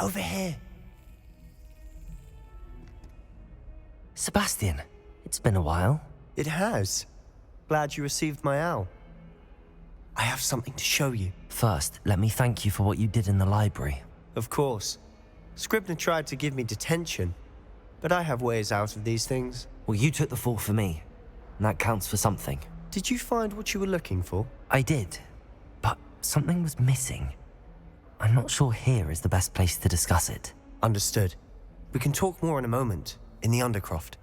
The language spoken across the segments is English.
Over here. Sebastian, it's been a while. It has. Glad you received my owl. I have something to show you. First, let me thank you for what you did in the library. Of course. Scribner tried to give me detention, but I have ways out of these things. Well, you took the fall for me, and that counts for something. Did you find what you were looking for? I did, but something was missing. I'm not sure here is the best place to discuss it. Understood. We can talk more in a moment, in the Undercroft.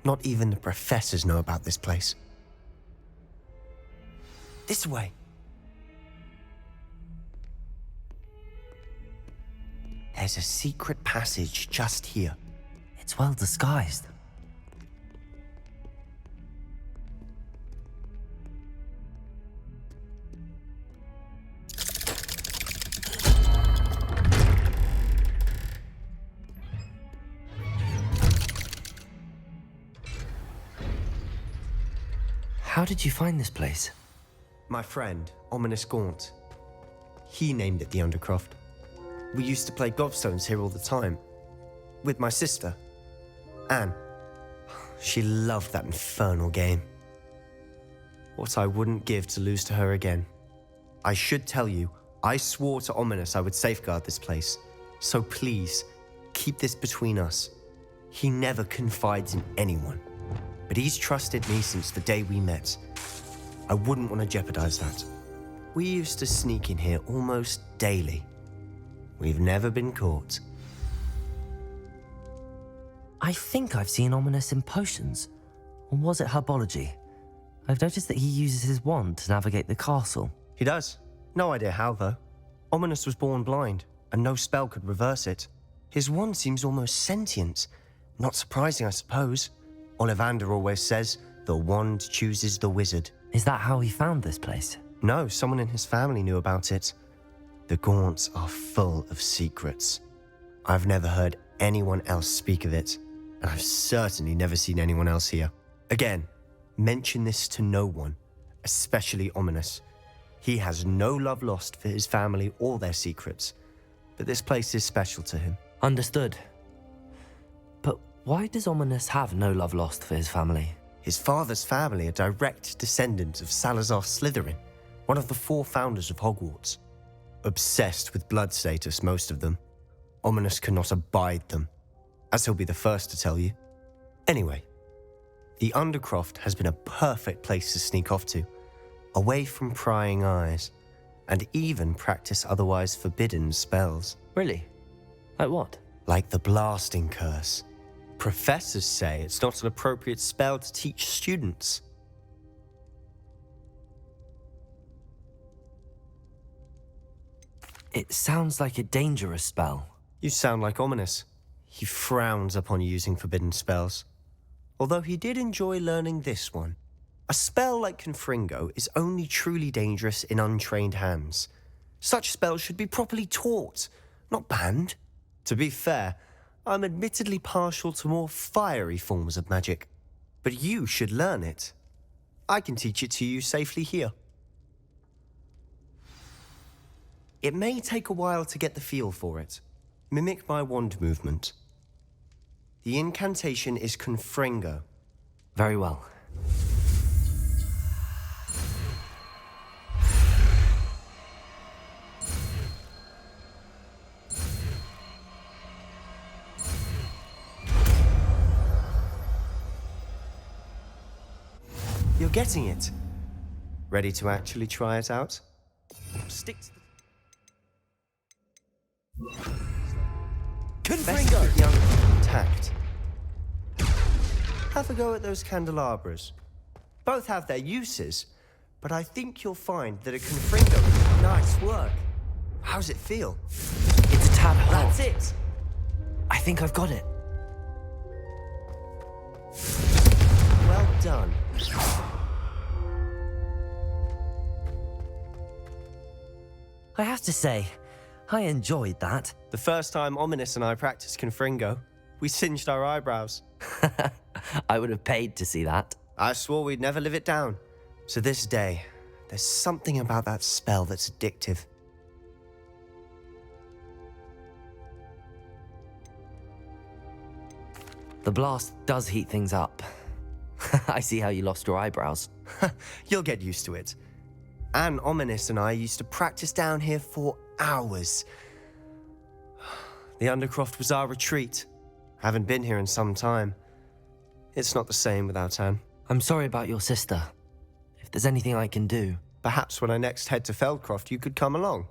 Not even the professors know about this place. This way. There's a secret passage just here. It's well disguised. How did you find this place? My friend, Ominous Gaunt. He named it the Undercroft. We used to play gobstones here all the time. With my sister, Anne. She loved that infernal game. What I wouldn't give to lose to her again. I should tell you, I swore to Ominous I would safeguard this place. So please, keep this between us. He never confides in anyone. But he's trusted me since the day we met. I wouldn't want to jeopardize that. We used to sneak in here almost daily. We've never been caught. I think I've seen Ominous in potions. Or was it herbology? I've noticed that he uses his wand to navigate the castle. He does. No idea how, though. Ominous was born blind, and no spell could reverse it. His wand seems almost sentient. Not surprising, I suppose. Ollivander always says, the wand chooses the wizard. Is that how he found this place? No, someone in his family knew about it. The Gaunts are full of secrets. I've never heard anyone else speak of it, and I've certainly never seen anyone else here. Again, mention this to no one, especially Ominous. He has no love lost for his family or their secrets, but this place is special to him. Understood. But why does Ominous have no love lost for his family? His father's family are direct descendants of Salazar Slytherin, one of the 4 founders of Hogwarts. Obsessed with blood status, most of them. Ominous cannot abide them, as he'll be the first to tell you. Anyway, the Undercroft has been a perfect place to sneak off to, away from prying eyes, and even practice otherwise forbidden spells. Really? Like what? Like the blasting curse. Professors say it's not an appropriate spell to teach students. It sounds like a dangerous spell. You sound like Ominous. He frowns upon using forbidden spells. Although he did enjoy learning this one. A spell like Confringo is only truly dangerous in untrained hands. Such spells should be properly taught, not banned. To be fair, I'm admittedly partial to more fiery forms of magic. But you should learn it. I can teach it to you safely here. It may take a while to get the feel for it. Mimic my wand movement. The incantation is Confringo. Very well. You're getting it. Ready to actually try it out? Stick to the... Confringo! Best young intact. Have a go at those candelabras. Both have their uses, but I think you'll find that a Confringo... Nice work. How's it feel? It's a tad hard. That's it. I think I've got it. Well done. I have to say, I enjoyed that. The first time Ominous and I practiced Confringo, we singed our eyebrows. I would have paid to see that. I swore we'd never live it down. To this day, there's something about that spell that's addictive. The blast does heat things up. I see how you lost your eyebrows. You'll get used to it. Anne, Ominous, and I used to practice down here for hours. The Undercroft was our retreat. Haven't been here in some time. It's not the same without Anne. I'm sorry about your sister. If there's anything I can do... Perhaps when I next head to Feldcroft, you could come along.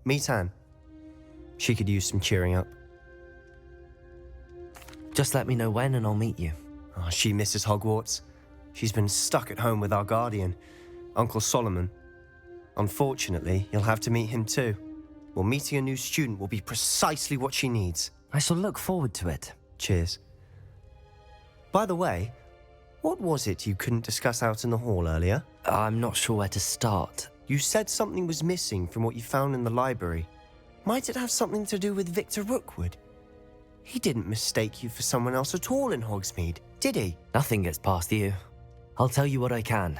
Meet Anne. She could use some cheering up. Just let me know when and I'll meet you. Oh, she misses Hogwarts. She's been stuck at home with our guardian, Uncle Solomon. Unfortunately, you'll have to meet him too. Well, meeting a new student will be precisely what she needs. I shall look forward to it. Cheers. By the way, what was it you couldn't discuss out in the hall earlier? I'm not sure where to start. You said something was missing from what you found in the library. Might it have something to do with Victor Rookwood? He didn't mistake you for someone else at all in Hogsmeade, did he? Nothing gets past you. I'll tell you what I can.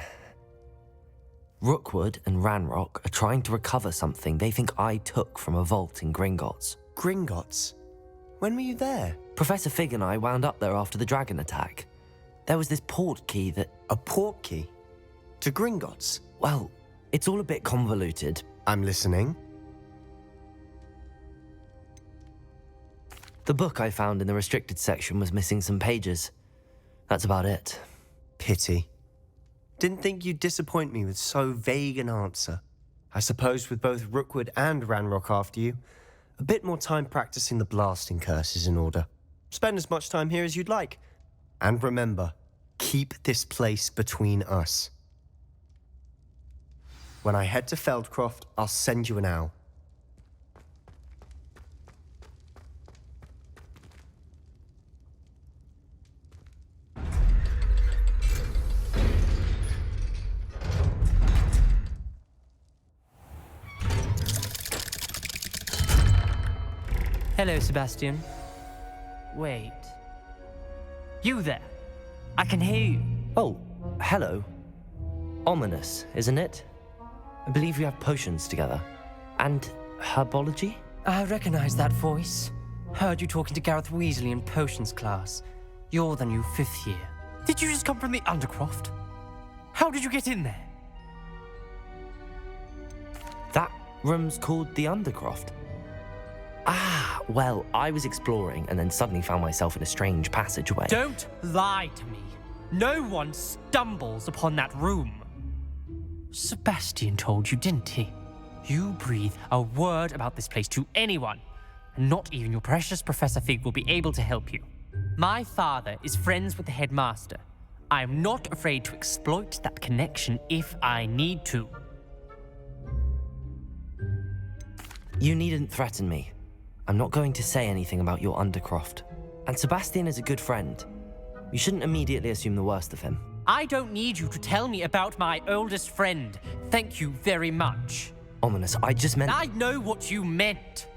Rookwood and Ranrock are trying to recover something they think I took from a vault in Gringotts. Gringotts? When were you there? Professor Fig and I wound up there after the dragon attack. There was this port key that... A port key? To Gringotts? Well, it's all a bit convoluted. I'm listening. The book I found in the restricted section was missing some pages. That's about it. Pity. Didn't think you'd disappoint me with so vague an answer. I suppose with both Rookwood and Ranrock after you, a bit more time practicing the blasting curse is in order. Spend as much time here as you'd like. And remember, keep this place between us. When I head to Feldcroft, I'll send you an owl. Hello, Sebastian. Wait. You there? I can hear you. Oh, hello. Ominous, isn't it? I believe we have potions together. And herbology? I recognize that voice. Heard you talking to Gareth Weasley in potions class. You're the new 5th year. Did you just come from the Undercroft? How did you get in there? That room's called the Undercroft. Ah, well, I was exploring and then suddenly found myself in a strange passageway. Don't lie to me. No one stumbles upon that room. Sebastian told you, didn't he? You breathe a word about this place to anyone, and not even your precious Professor Fig will be able to help you. My father is friends with the headmaster. I am not afraid to exploit that connection if I need to. You needn't threaten me. I'm not going to say anything about your Undercroft. And Sebastian is a good friend. You shouldn't immediately assume the worst of him. I don't need you to tell me about my oldest friend. Thank you very much. Ominous, I just meant... I know what you meant.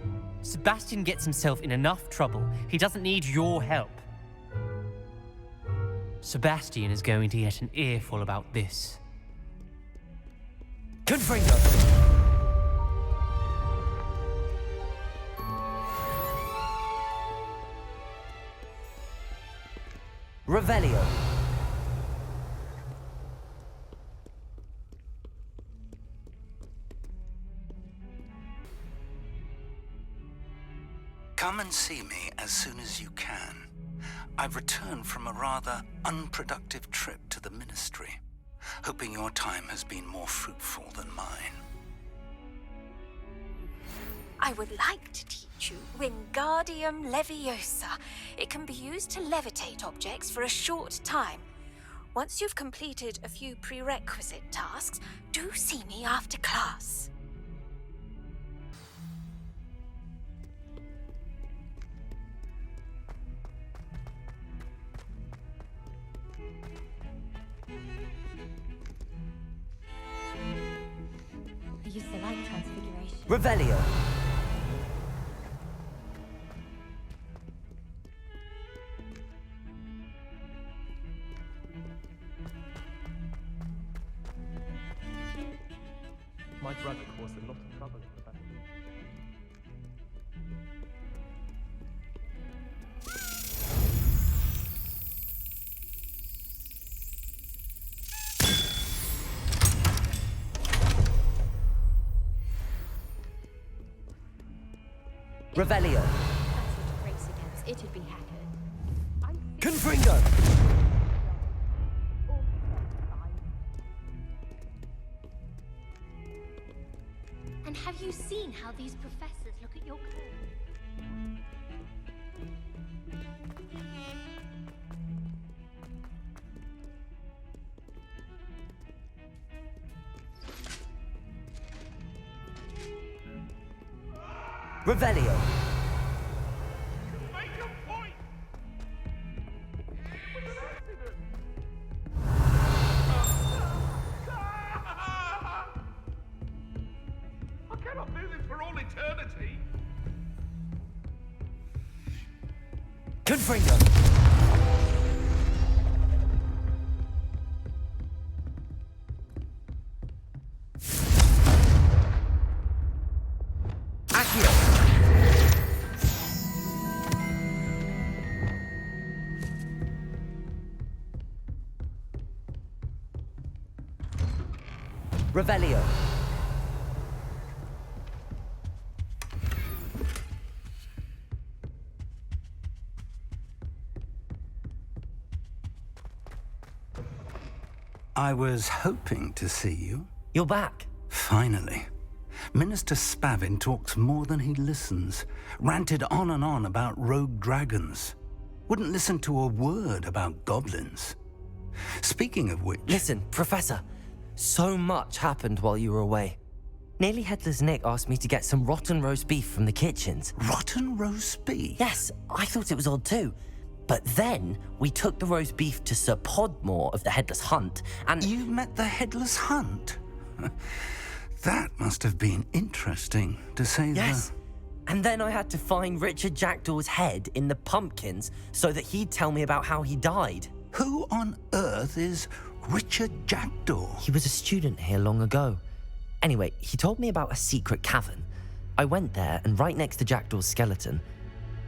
Sebastian gets himself in enough trouble. He doesn't need your help. Sebastian is going to get an earful about this. Confringo! Revelio. Come and see me as soon as you can. I've returned from a rather unproductive trip to the Ministry, hoping your time has been more fruitful than mine. I would like to teach you Wingardium Leviosa. It can be used to levitate objects for a short time. Once you've completed a few prerequisite tasks, do see me after class. I use the light transfiguration. Revelio. My brother caused a lot of trouble in the battle. Revelio. That's what to race against. It'd be Hackett. Confringo. And have you seen how these professors look at your code? Revelio. Make a point! It was an accident! I cannot do this for all eternity! Confringo. Accio. Revelio. I was hoping to see you. You're back. Finally. Minister Spavin talks more than he listens. Ranted on and on about rogue dragons. Wouldn't listen to a word about goblins. Speaking of which... Listen, Professor. So much happened while you were away. Nearly Headless Nick asked me to get some rotten roast beef from the kitchens. Rotten roast beef? Yes, I thought it was odd too. But then we took the roast beef to Sir Podmore of the Headless Hunt, and... You met the Headless Hunt? That must have been interesting, to say Yes. And then I had to find Richard Jackdaw's head in the pumpkins so that he'd tell me about how he died. Who on earth is Richard Jackdaw? He was a student here long ago. Anyway, he told me about a secret cavern. I went there, and right next to Jackdaw's skeleton,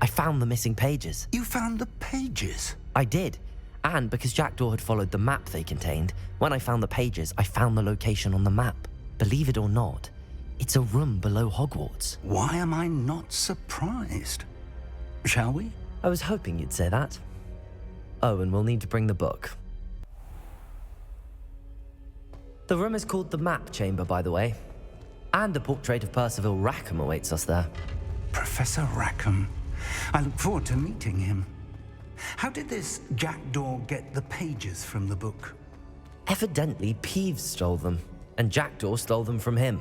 I found the missing pages. You found the pages? I did. And because Jackdaw had followed the map they contained, when I found the pages, I found the location on the map. Believe it or not, it's a room below Hogwarts. Why am I not surprised? Shall we? I was hoping you'd say that. Oh, and we'll need to bring the book. The room is called the Map Chamber, by the way. And a portrait of Percival Rackham awaits us there. Professor Rackham. I look forward to meeting him. How did this Jackdaw get the pages from the book? Evidently, Peeves stole them, and Jackdaw stole them from him.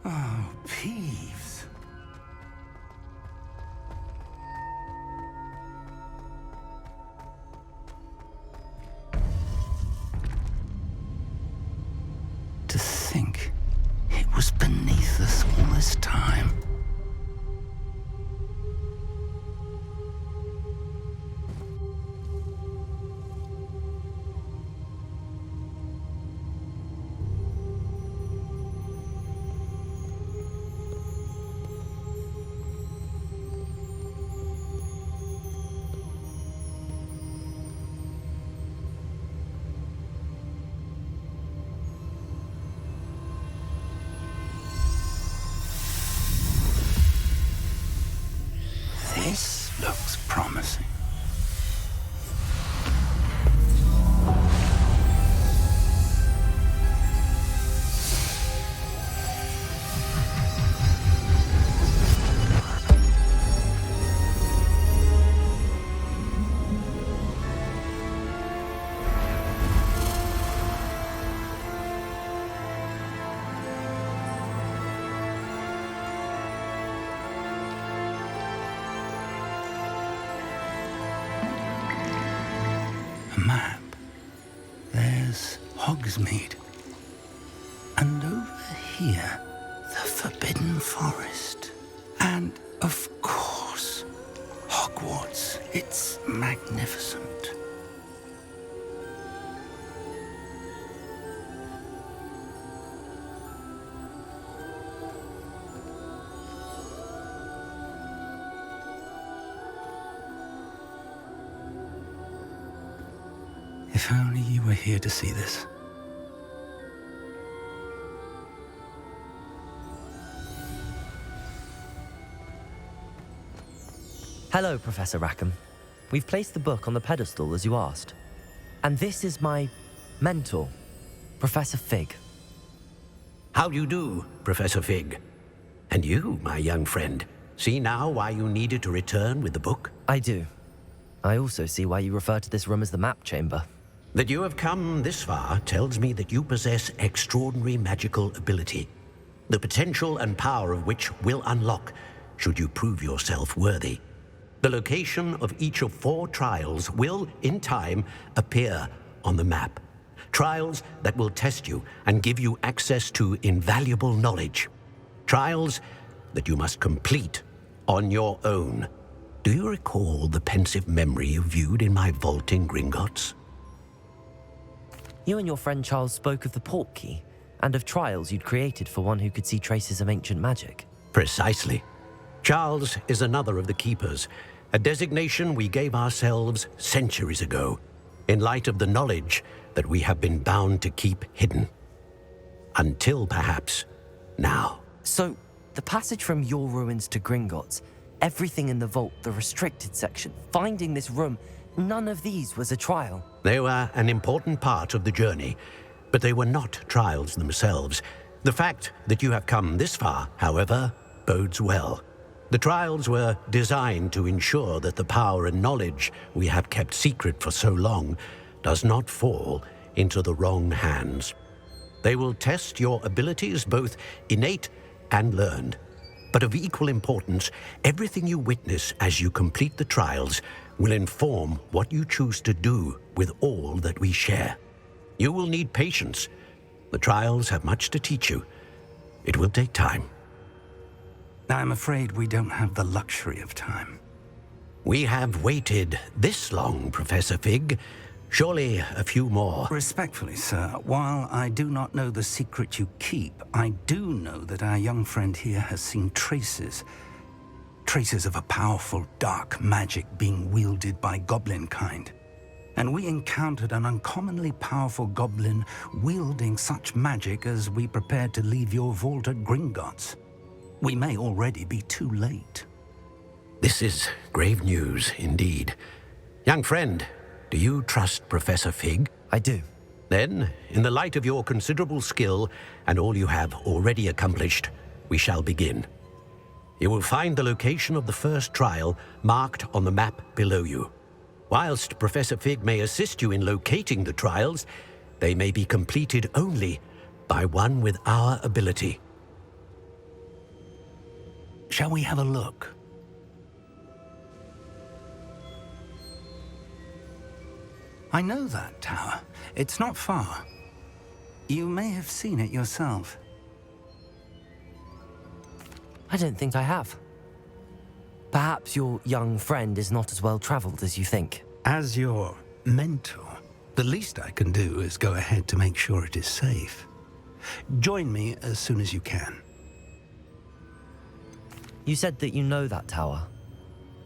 Oh, Peeves. To think it was beneath us all this time. This looks promising. A map. There's Hogsmeade. And over here, the Forbidden Forest. And, of course, Hogwarts. It's magnificent. If only you were here to see this. Hello, Professor Rackham. We've placed the book on the pedestal as you asked. And this is my mentor, Professor Fig. How do you do, Professor Fig? And you, my young friend, see now why you needed to return with the book? I do. I also see why you refer to this room as the map chamber. That you have come this far tells me that you possess extraordinary magical ability, the potential and power of which will unlock should you prove yourself worthy. The location of each of 4 trials will, in time, appear on the map. Trials that will test you and give you access to invaluable knowledge. Trials that you must complete on your own. Do you recall the pensive memory you viewed in my vault in Gringotts? You and your friend Charles spoke of the port key and of trials you'd created for one who could see traces of ancient magic. Precisely. Charles is another of the keepers, a designation we gave ourselves centuries ago, in light of the knowledge that we have been bound to keep hidden. Until perhaps now. So, the passage from your ruins to Gringotts, everything in the vault, the restricted section, finding this room, none of these was a trial. They were an important part of the journey, but they were not trials themselves. The fact that you have come this far, however, bodes well. The trials were designed to ensure that the power and knowledge we have kept secret for so long does not fall into the wrong hands. They will test your abilities, both innate and learned. But of equal importance, everything you witness as you complete the trials will inform what you choose to do with all that we share. You will need patience. The trials have much to teach you. It will take time. I'm afraid we don't have the luxury of time. We have waited this long, Professor Fig. Surely a few more. Respectfully, sir, while I do not know the secret you keep, I do know that our young friend here has seen traces of a powerful dark magic being wielded by goblin kind. And we encountered an uncommonly powerful goblin wielding such magic as we prepared to leave your vault at Gringotts. We may already be too late. This is grave news indeed. Young friend, do you trust Professor Fig? I do. Then, in the light of your considerable skill and all you have already accomplished, we shall begin. You will find the location of the first trial marked on the map below you. Whilst Professor Fig may assist you in locating the trials, they may be completed only by one with our ability. Shall we have a look? I know that tower. It's not far. You may have seen it yourself. I don't think I have. Perhaps your young friend is not as well traveled as you think. As your mentor, the least I can do is go ahead to make sure it is safe. Join me as soon as you can. You said that you know that tower.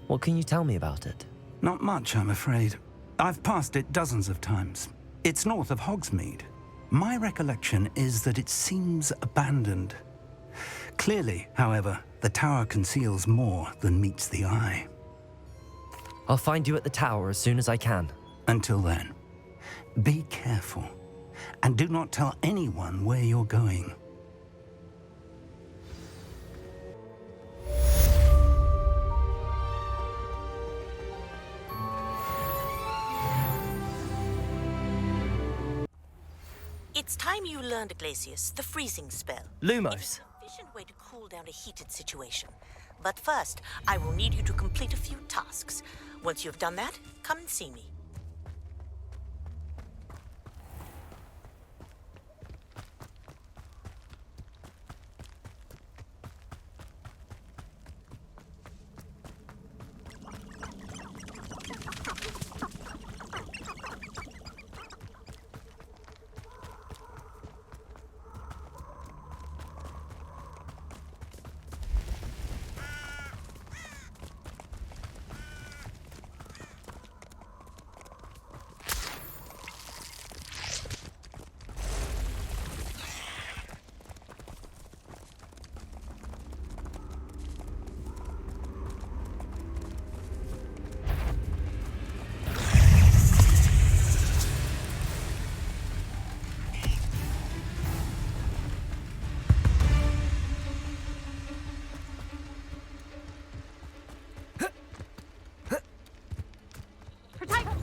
What can you tell me about it? Not much, I'm afraid. I've passed it dozens of times. It's north of Hogsmeade. My recollection is that it seems abandoned. Clearly, however, the tower conceals more than meets the eye. I'll find you at the tower as soon as I can. Until then, be careful, and do not tell anyone where you're going. It's time you learned, Glacius, the freezing spell. Lumos. It's an efficient way to cool down a heated situation. But first, I will need you to complete a few tasks. Once you've done that, come and see me.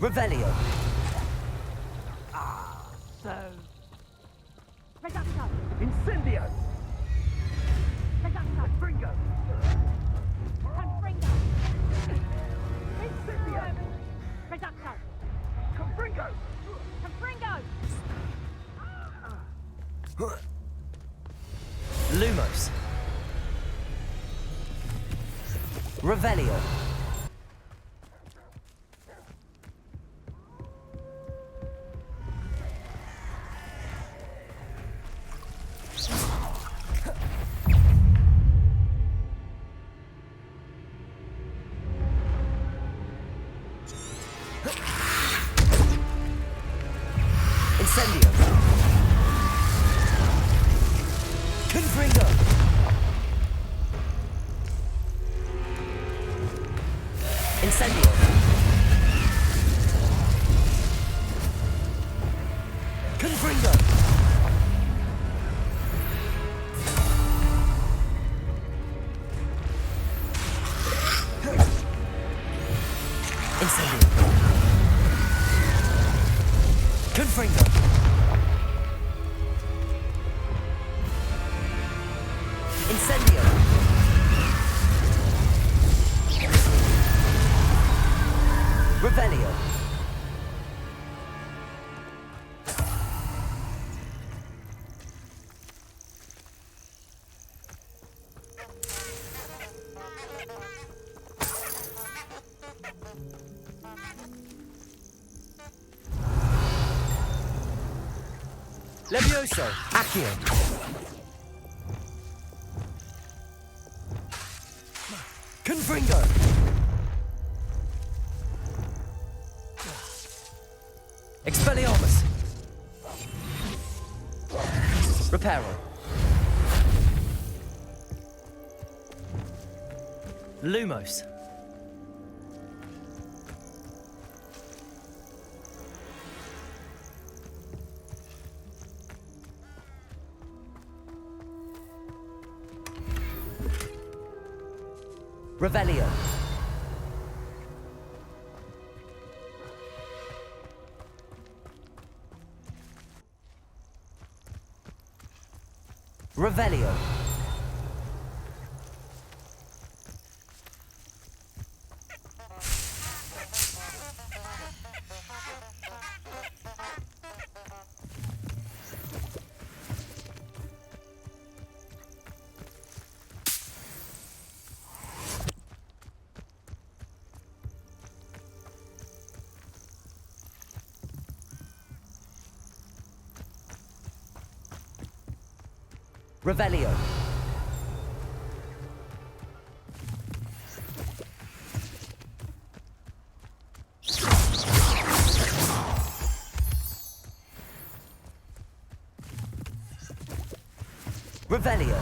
Revelio. Incendio! Confringo! Incendio! Confringo! Lumos. Revelio. Incendio. Confringo. Incendio. Confringo. Incendio. Confringo. Incendio. Revelio. Levioso. Accio. Confringo. Expelliarmus. Reparo. Lumos. Revelio. Revelio. Revelio. Revelio.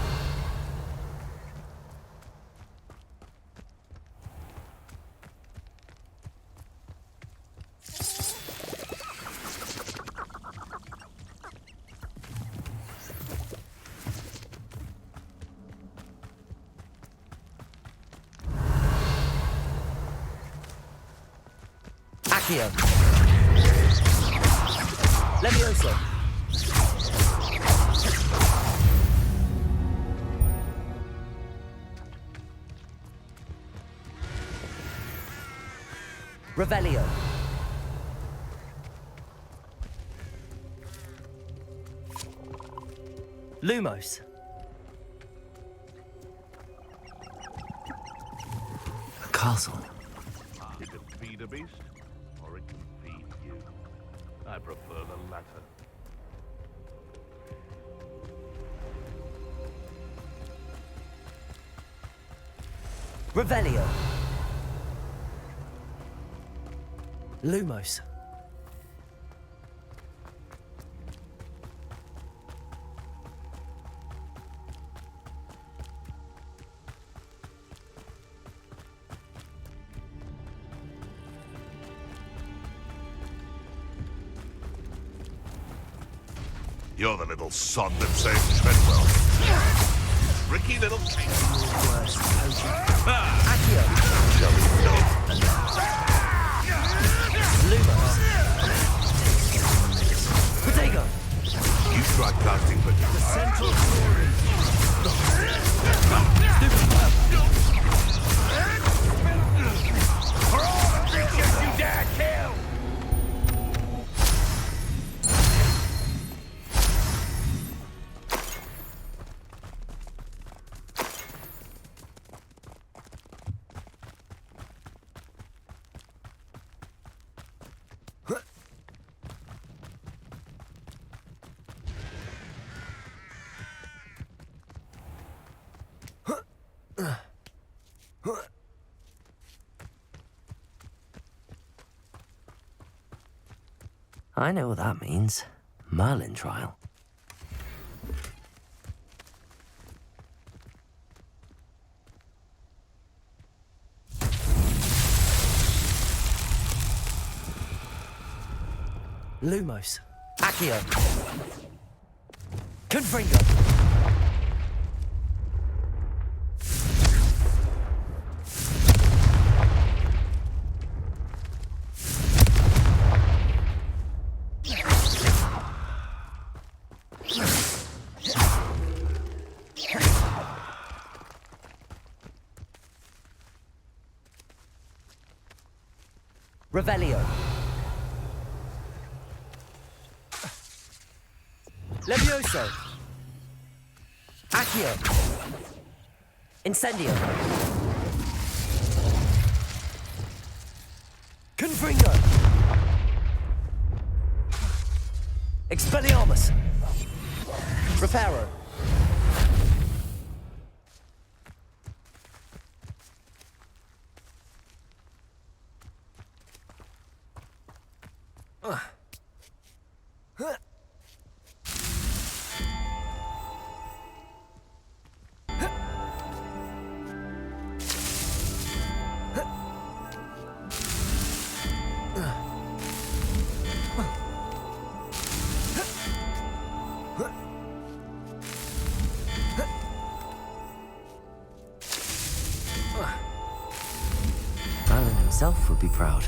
Accio. Levioso. Revelio. Lumos. A castle. It can feed a beast, or it can feed you. I prefer the latter. Revelio. Lumos. You're the little sod that saved Treadwell. Tricky little king. Accio. Lumos. I know what that means. Merlin trial. Lumos. Accio. Confringo. Revelio. Levioso. Accio. Incendio. Confringo. Expelliarmus. Reparo. Merlin himself would be proud.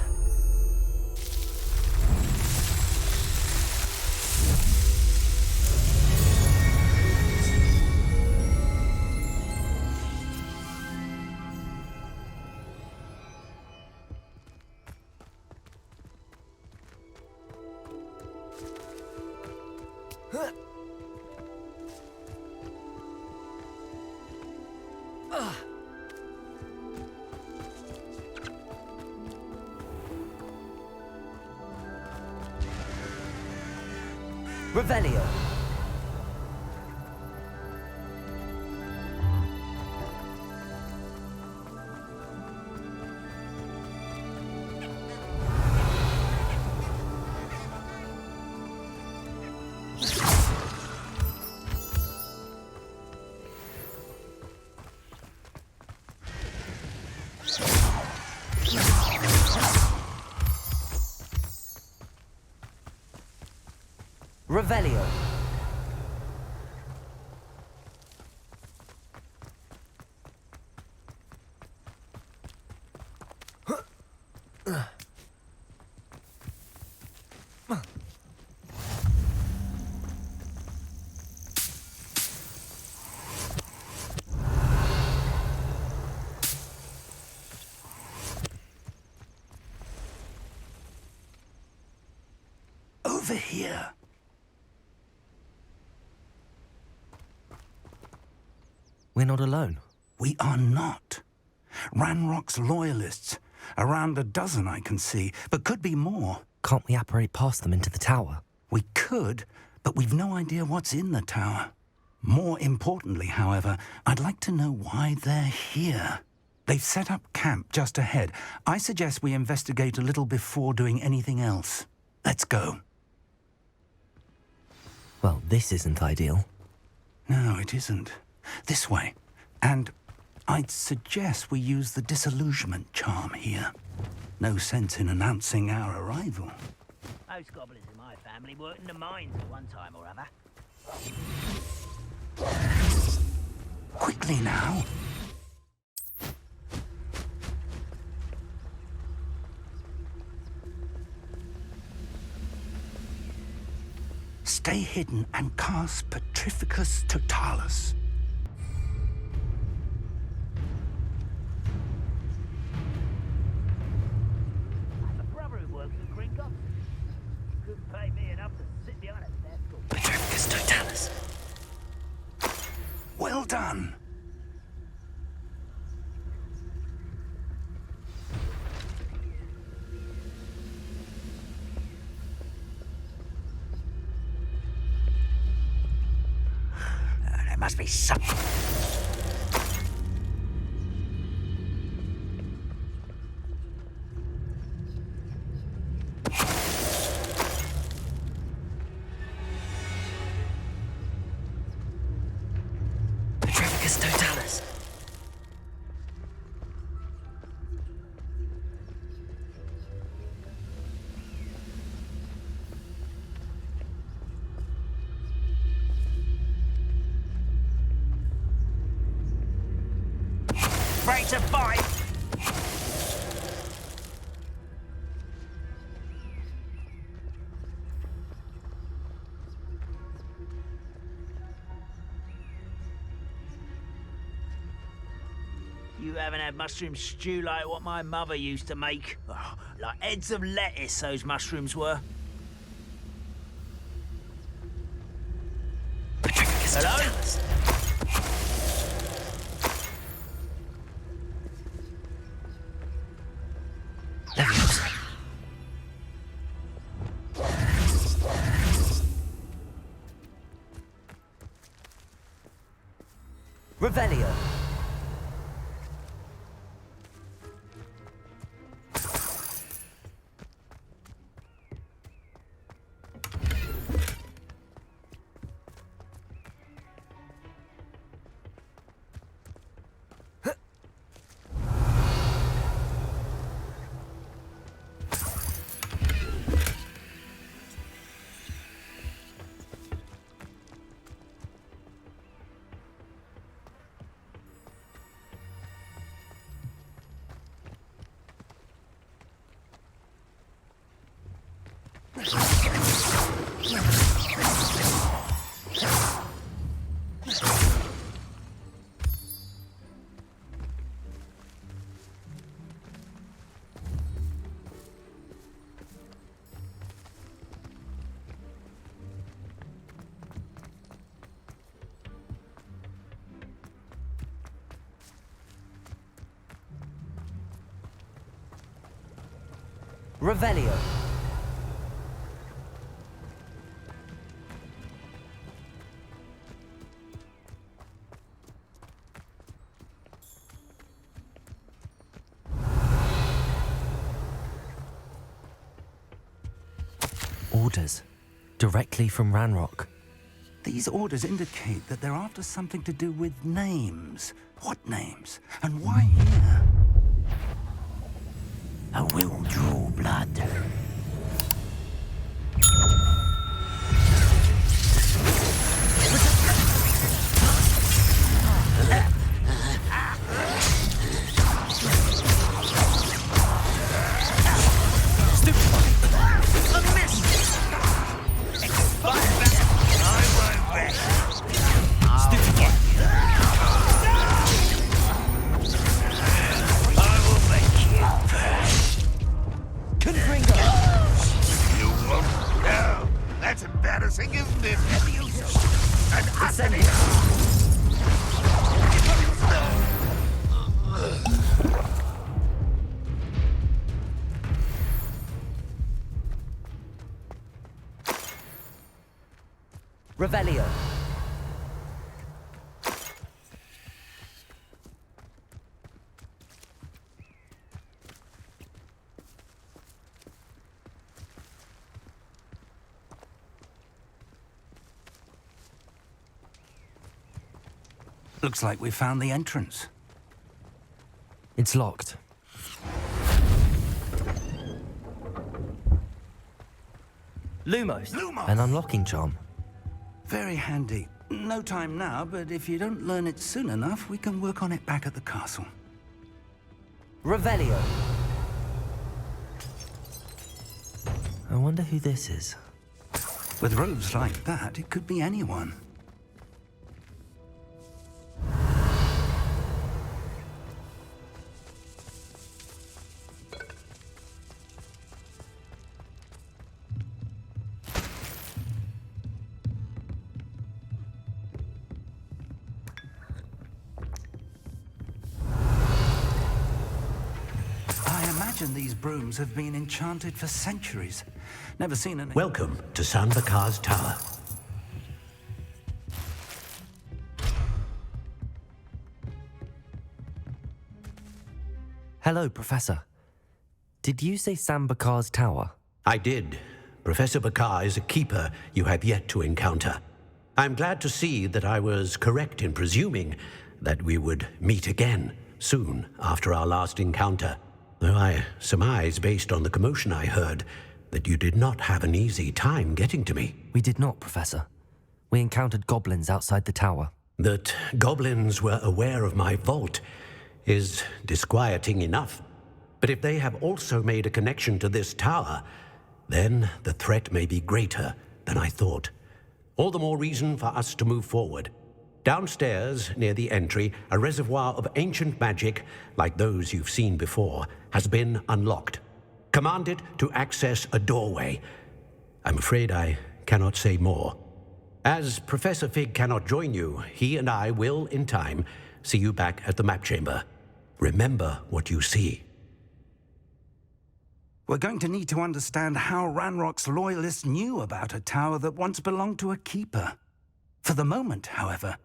Revelio. Revelio. Over here. We're not alone. We are not. Ranrock's loyalists. Around a dozen I can see, but could be more. Can't we apparate past them into the tower? We could, but we've no idea what's in the tower. More importantly, however, I'd like to know why they're here. They've set up camp just ahead. I suggest we investigate a little before doing anything else. Let's go. Well, this isn't ideal. No, it isn't. This way. And I'd suggest we use the disillusionment charm here. No sense in announcing our arrival. Most goblins in my family worked in the mines at one time or other. Quickly now. Stay hidden and cast Petrificus Totalis. I have a brother who works at Green Goblin. Couldn't pay me enough to sit behind a desk. Petrificus Totalis. Well done. There must be something. afraid to fight. You haven't had mushroom stew like what my mother used to make. Oh, like heads of lettuce, those mushrooms were. Hello? Revelio. Revelio. Orders. Directly from Ranrock. These orders indicate that they're after something to do with names. What names? And why here? I will draw blood. Revelio. Looks like we found the entrance. It's locked. Lumos. An unlocking charm. Very handy. No time now, but if you don't learn it soon enough, we can work on it back at the castle. Revelio. I wonder who this is. With robes like that, it could be anyone. These brooms have been enchanted for centuries. Never seen an... Welcome to Sambakar's Tower. Hello, Professor. Did you say Sambakar's Tower? I did. Professor Bakar is a keeper you have yet to encounter. I'm glad to see that I was correct in presuming that we would meet again soon after our last encounter. Though I surmise, based on the commotion I heard, that you did not have an easy time getting to me. We did not, Professor. We encountered goblins outside the tower. That goblins were aware of my vault is disquieting enough. But if they have also made a connection to this tower, then the threat may be greater than I thought. All the more reason for us to move forward. Downstairs, near the entry, a reservoir of ancient magic, like those you've seen before, has been unlocked. Command it to access a doorway. I'm afraid I cannot say more. As Professor Fig cannot join you, he and I will, in time, see you back at the map chamber. Remember what you see. We're going to need to understand how Ranrock's loyalists knew about a tower that once belonged to a keeper. For the moment, however,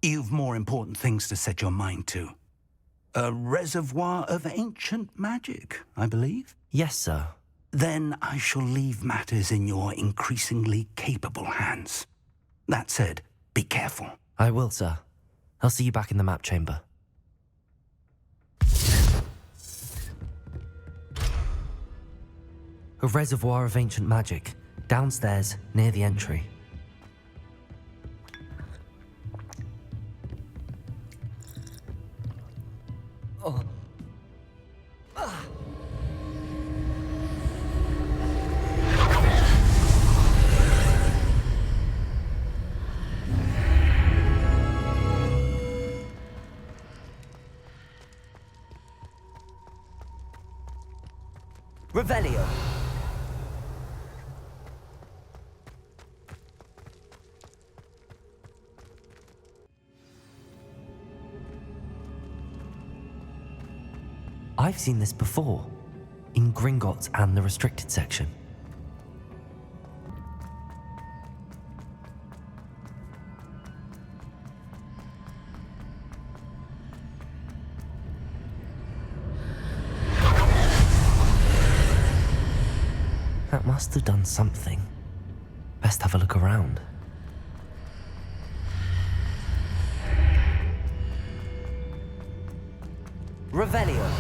you've more important things to set your mind to. A reservoir of ancient magic, I believe? Yes, sir. Then I shall leave matters in your increasingly capable hands. That said, be careful. I will, sir. I'll see you back in the map chamber. A reservoir of ancient magic, downstairs near the entry. Revelio. I've seen this before, in Gringotts and the restricted section. That must have done something. Best have a look around. Revelio.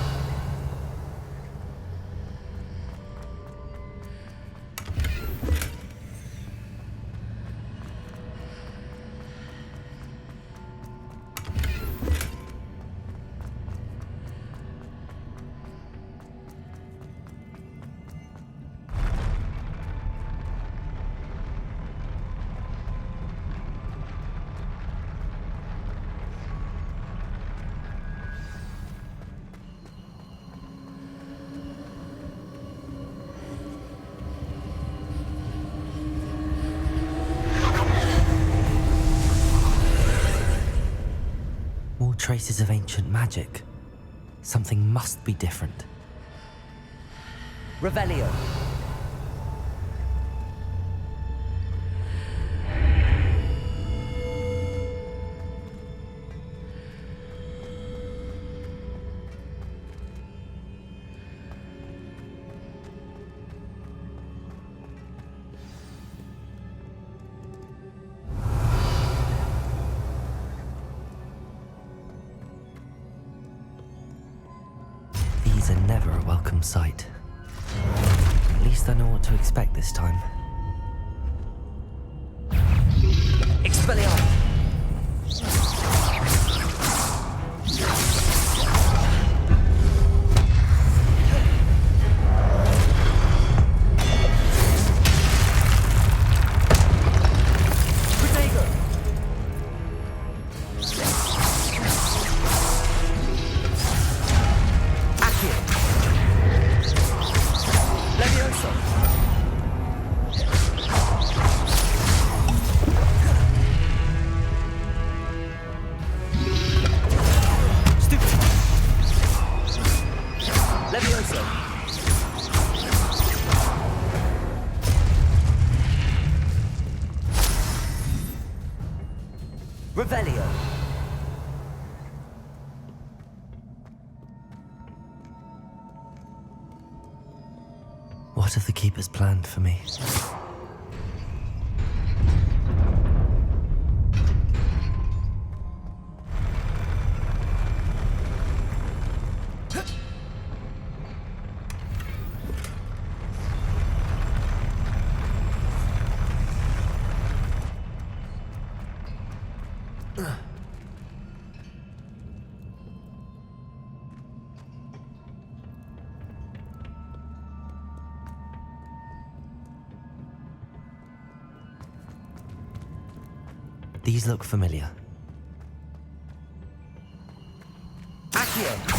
Traces of ancient magic. Something must be different. Revelio. These are never a welcome sight. At least I know what to expect this time. Expelliarmus! Revelio. What have the Keepers planned for me? These look familiar. Accio!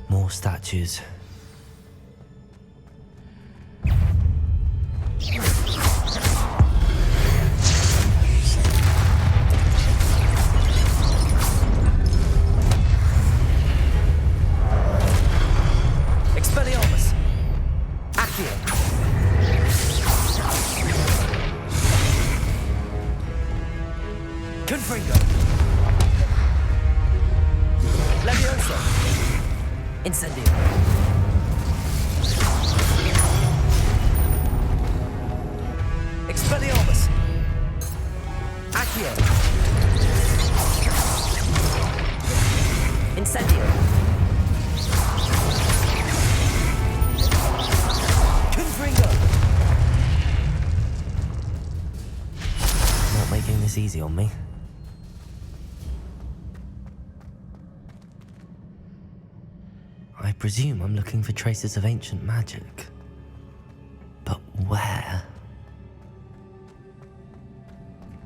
More statues. Expelliarmus! Accio! Confringo! Leviosa! Incendio! Expelliarmus! Accio! Incendio! Confringo! Not making this easy on me. I presume I'm looking for traces of ancient magic. But where?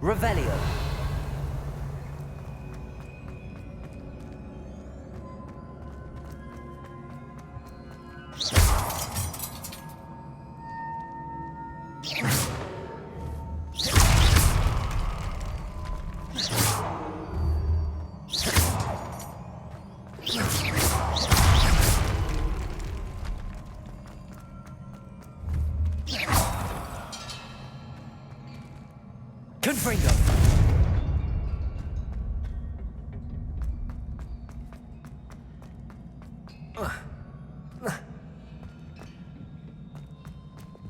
Revelio. Confringo!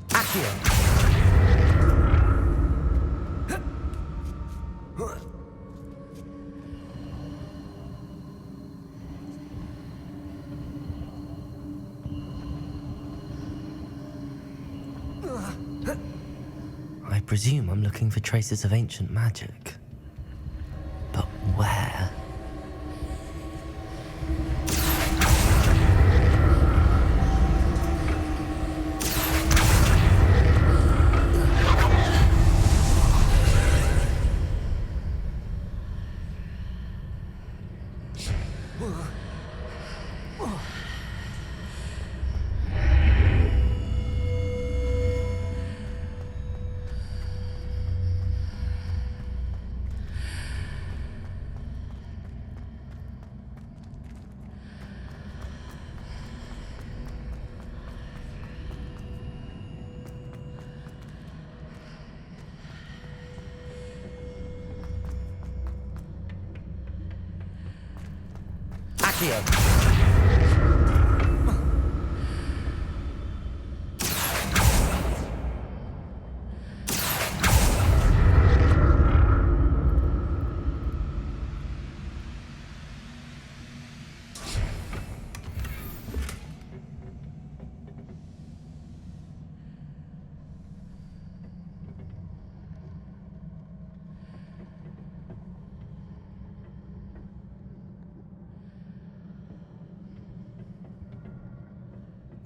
Accio! I presume I'm looking for traces of ancient magic. But where? Accio!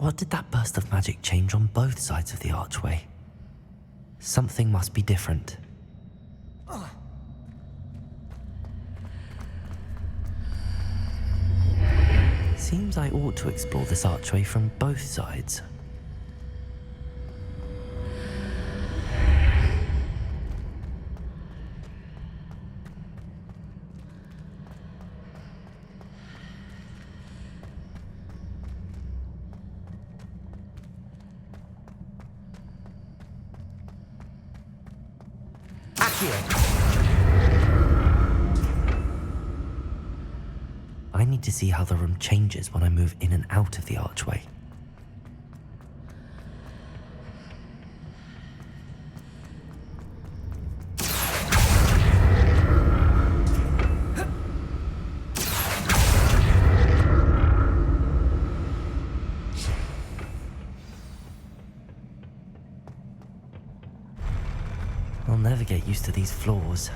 What did that burst of magic change on both sides of the archway? Something must be different. Seems I ought to explore this archway from both sides. I need to see how the room changes when I move in and out of the archway. I'll never get used to these floors.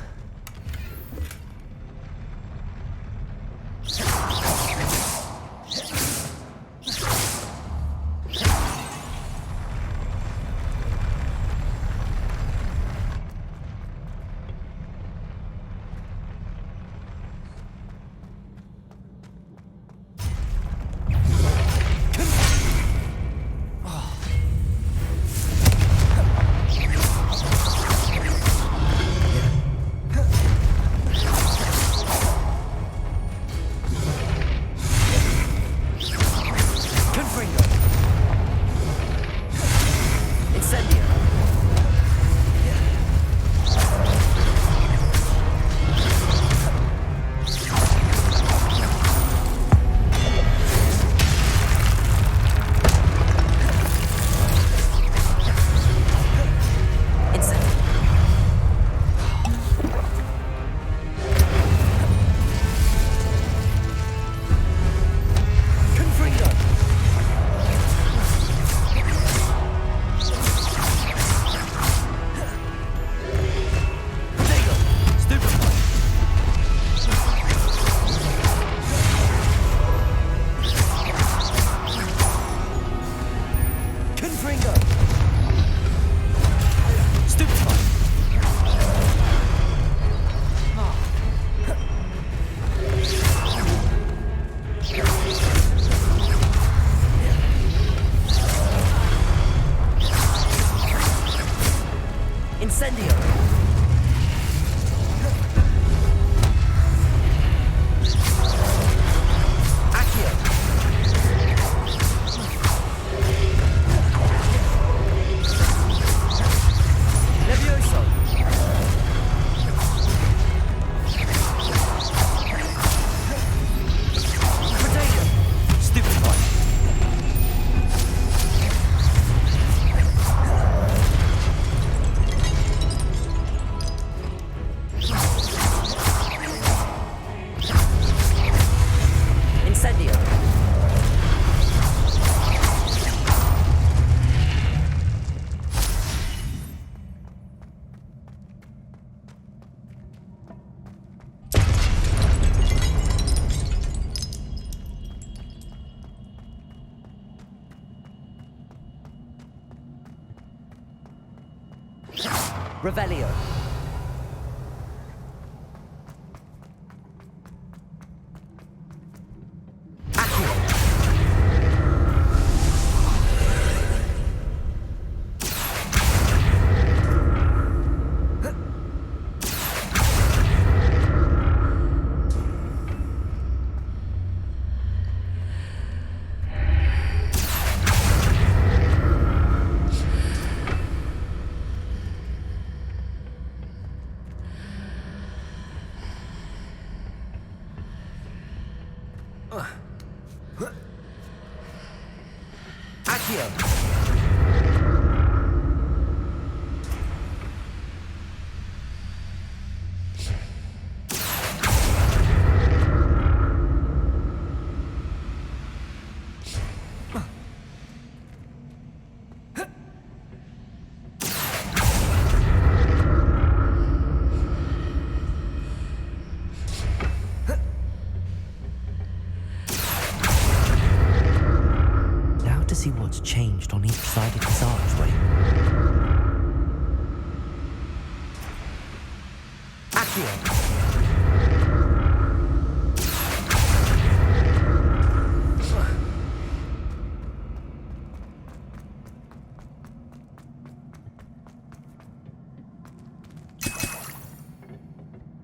Revelio.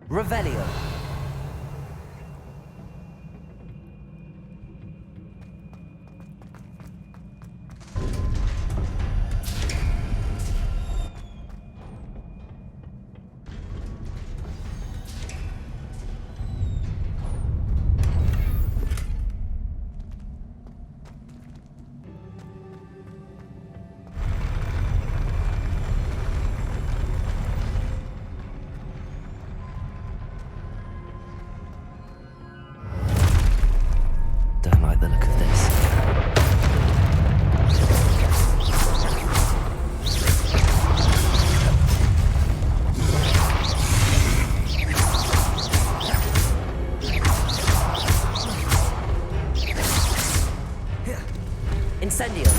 Revelio. Don't like the look of this. Incendio.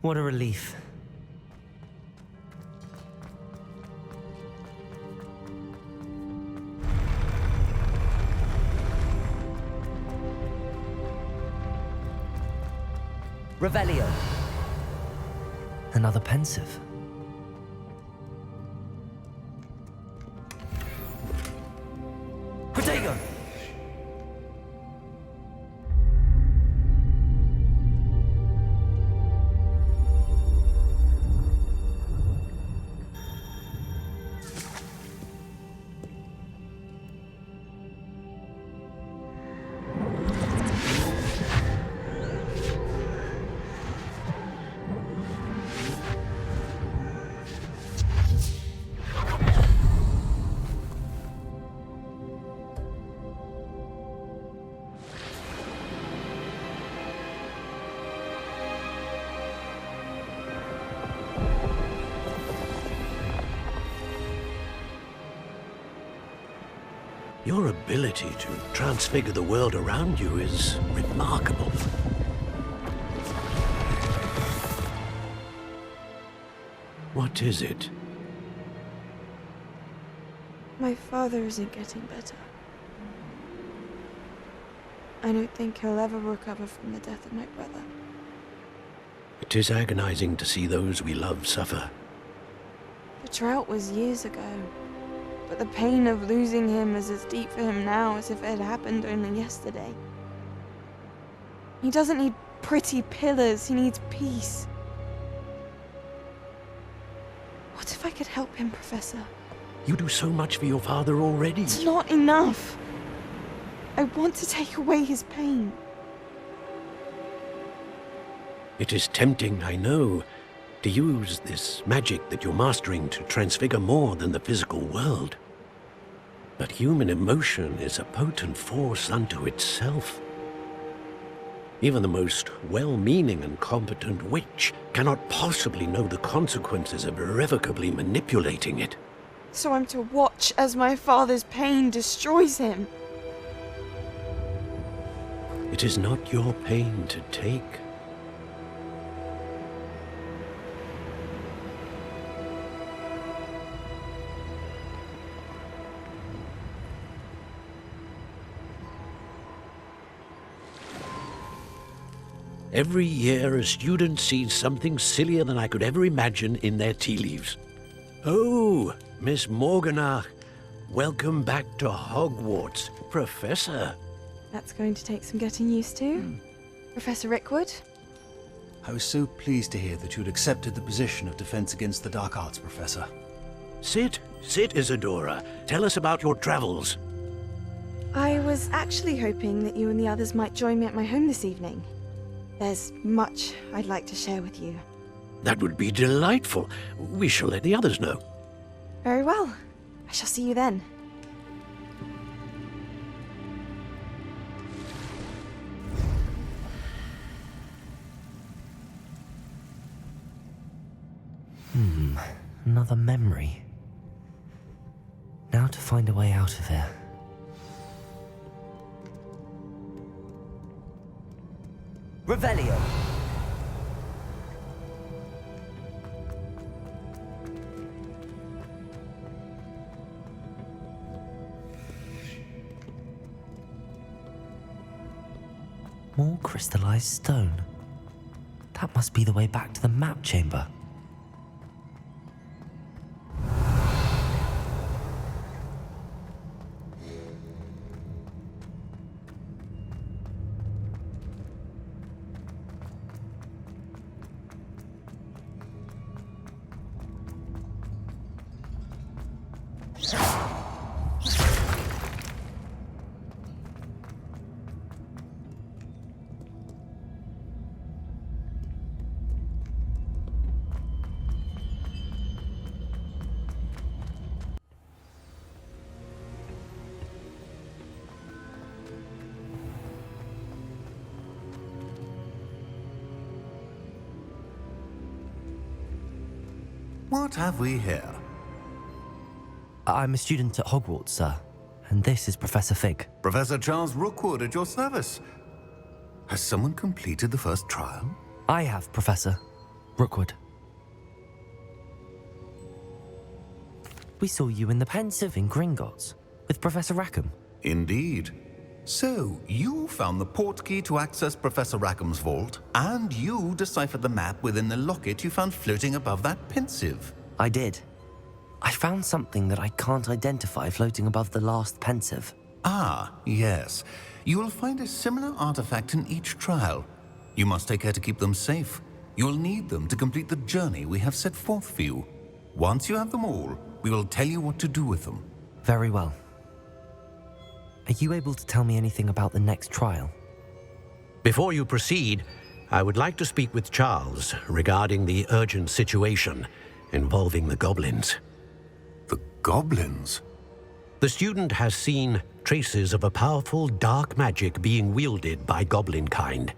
What a relief. Revelio. Another pensive. Protego! Your ability to transfigure the world around you is remarkable. What is it? My father isn't getting better. I don't think he'll ever recover from the death of my brother. It is agonizing to see those we love suffer. The drought was years ago, but the pain of losing him is as deep for him now as if it had happened only yesterday. He doesn't need pretty pillars, he needs peace. What if I could help him, Professor? You do so much for your father already. It's not enough. I want to take away his pain. It is tempting, I know, to use this magic that you're mastering to transfigure more than the physical world. But human emotion is a potent force unto itself. Even the most well-meaning and competent witch cannot possibly know the consequences of irrevocably manipulating it. So I'm to watch as my father's pain destroys him. It is not your pain to take. Every year, a student sees something sillier than I could ever imagine in their tea leaves. Oh, Miss Morganach, welcome back to Hogwarts, Professor. That's going to take some getting used to. Professor Rickwood? I was so pleased to hear that you'd accepted the position of Defense Against the Dark Arts, Professor. Sit, Isadora. Tell us about your travels. I was actually hoping that you and the others might join me at my home this evening. There's much I'd like to share with you. That would be delightful. We shall let the others know. Very well. I shall see you then. Another memory. Now to find a way out of here. Revelio. More crystallized stone. That must be the way back to the map chamber. What have we here? I'm a student at Hogwarts, sir, and this is Professor Fig. Professor Charles Rookwood at your service. Has someone completed the first trial? I have, Professor. Rookwood. We saw you in the Pensive in Gringotts with Professor Rackham. Indeed. So, you found the portkey to access Professor Rackham's vault, and you deciphered the map within the locket you found floating above that Pensive. I did. I found something that I can't identify floating above the last Pensive. Ah, yes. You will find a similar artifact in each trial. You must take care to keep them safe. You will need them to complete the journey we have set forth for you. Once you have them all, we will tell you what to do with them. Very well. Are you able to tell me anything about the next trial? Before you proceed, I would like to speak with Charles regarding the urgent situation involving the goblins. The goblins? The student has seen traces of a powerful dark magic being wielded by goblin kind.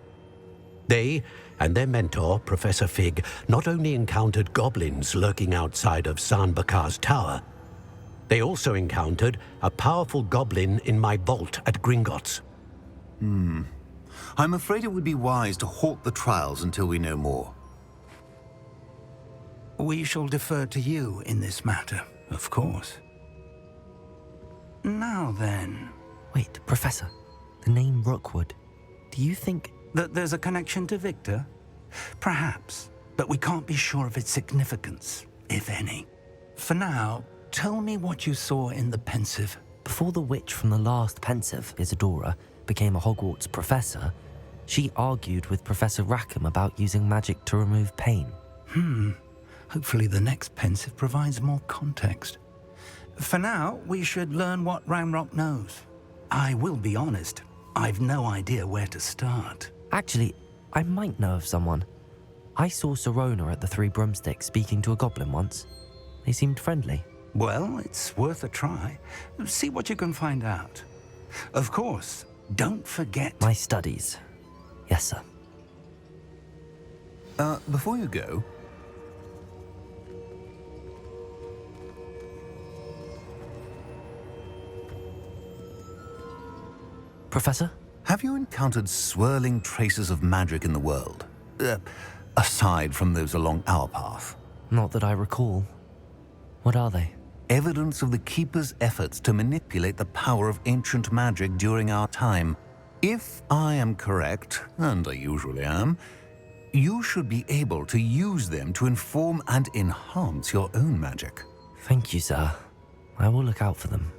They and their mentor, Professor Fig, not only encountered goblins lurking outside of Sanbakar's tower, they also encountered a powerful goblin in my vault at Gringotts. I'm afraid it would be wise to halt the trials until we know more. We shall defer to you in this matter, of course. Now then... Wait, Professor. The name Rookwood. Do you think... that there's a connection to Victor? Perhaps, but we can't be sure of its significance, if any. For now, tell me what you saw in the Pensive. Before the witch from the last Pensive, Isadora, became a Hogwarts professor, she argued with Professor Rackham about using magic to remove pain. Hopefully the next Pensive provides more context. For now, we should learn what Ranrock knows. I will be honest, I've no idea where to start. Actually, I might know of someone. I saw Sirona at the Three Broomsticks speaking to a goblin once. They seemed friendly. Well, it's worth a try. See what you can find out. Of course, don't forget... My studies. Yes, sir. Before you go... Professor? Have you encountered swirling traces of magic in the world? Aside from those along our path? Not that I recall. What are they? Evidence of the Keeper's efforts to manipulate the power of ancient magic during our time. If I am correct, and I usually am, you should be able to use them to inform and enhance your own magic. Thank you, sir. I will look out for them.